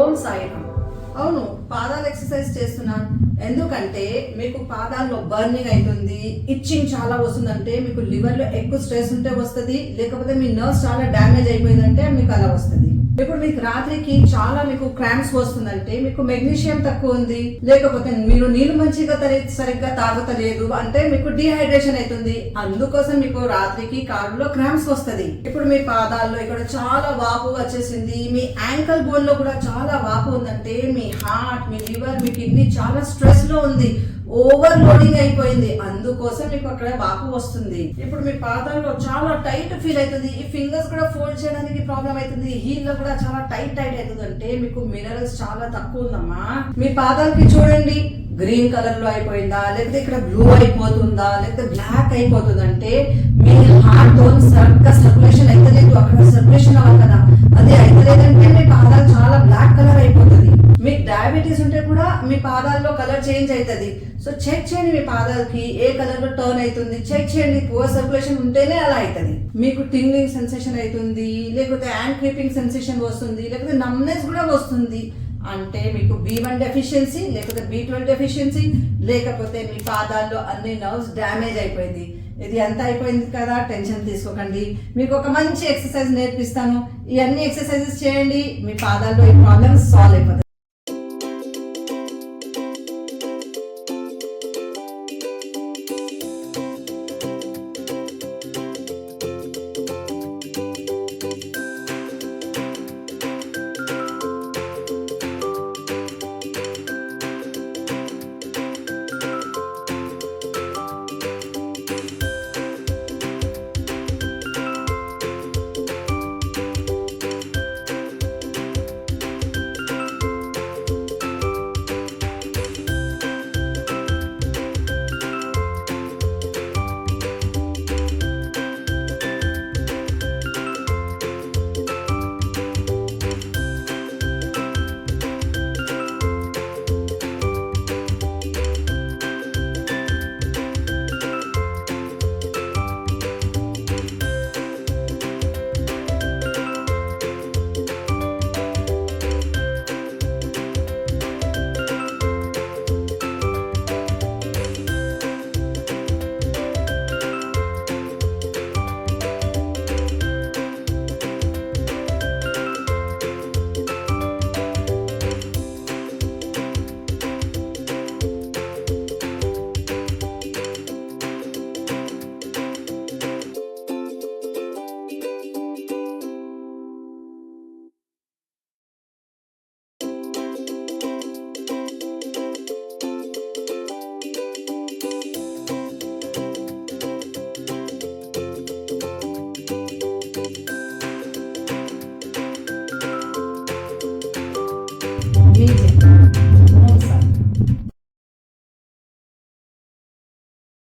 ఓం సాయిరామ్. అవును, పాదాలు ఎక్సర్సైజ్ చేస్తున్నాను. ఎందుకంటే మీకు పాదాల్లో బర్నింగ్ అవుతుంది, ఇచ్చింగ్ చాలా వస్తుందంటే, మీకు లివర్లో ఎక్కువ స్ట్రెస్ ఉంటే వస్తుంది, లేకపోతే మీ నర్వ్స్ చాలా డ్యామేజ్ అయిపోయిందంటే మీకు అలా వస్తుంది. ఇప్పుడు మీకు రాత్రికి చాలా మీకు క్రాంప్స్ వస్తుందంటే మీకు మెగ్నీషియం తక్కువ ఉంది, లేకపోతే మీరు నీళ్లు మంచిగా సరిగ్గా తాగుతలేదు అంటే మీకు డిహైడ్రేషన్ అవుతుంది. అందుకోసం మీకు రాత్రికి కాళ్ళలో క్రాంప్స్ వస్తుంది. ఇప్పుడు మీ పాదాల్లో ఇక్కడ చాలా వాపు వచ్చేసింది, మీ యాంకల్ బోన్ లో కూడా చాలా వాపు ఉందంటే మీ హార్ట్, మీ లివర్, మీ కిడ్నీ చాలా స్ట్రెస్ లో ఉంది, ఓవర్ లోడింగ్ అయిపోయింది. అందుకోసం మీకు అక్కడ వాపు వస్తుంది. ఇప్పుడు మీ పాదాల్లో చాలా టైట్ ఫీల్ అవుతుంది, ఈ ఫింగర్స్ కూడా ఫోల్డ్ చేయడానికి ప్రాబ్లం అవుతుంది, హీల్ లో కూడా చాలా టైట్ అవుతుంది అంటే మీకు మినరల్స్ చాలా తక్కువ ఉందమ్మా. మీ పాదాలకి చూడండి, గ్రీన్ కలర్ లో అయిపోయిందా, లేకపోతే ఇక్కడ బ్లూ అయిపోతుందా, లేకపోతే బ్లాక్ అయిపోతుందంటే మీ హార్ట్ తో సర్క్యులేషన్ అయితే లేదు, అక్కడ సర్క్యులేషన్ అవ్వాలి కదా, అదే అయితే లేదంటే మీ పాదాలు చాలా బ్లాక్ కలర్ అయిపోతుంది. మీకు డయాబెటీస్ ఉంటే కూడా మీ పాదాల్లో కలర్ చేంజ్ అవుతుంది. సో చెక్ చేయండి, మీ పాదాలకి ఏ కలర్ లో టర్న్ అవుతుంది చెక్ చేయండి. పువర్ సర్క్యులేషన్ ఉంటేనే అలా అవుతుంది. మీకు టింగ్లింగ్ సెన్సేషన్ అవుతుంది, లేకపోతే హ్యాండ్ క్రీపింగ్ సెన్సేషన్ వస్తుంది, లేకపోతే నమ్నెస్ కూడా వస్తుంది అంటే మీకు B1 డెఫిషియన్సీ, లేకపోతే B12 డెఫిషియన్సీ, లేకపోతే మీ పాదాల్లో అన్ని నర్వ్స్ డ్యామేజ్ అయిపోయింది. ఇది ఎంత అయిపోయింది కదా, టెన్షన్ తీసుకోకండి. మీకు ఒక మంచి ఎక్సర్సైజ్ నేర్పిస్తాను, ఈ అన్ని ఎక్సర్సైజెస్ చేయండి, మీ పాదాల్లో ఈ ప్రాబ్లమ్స్ సాల్వ్ అయిపోతాయి. Meeting.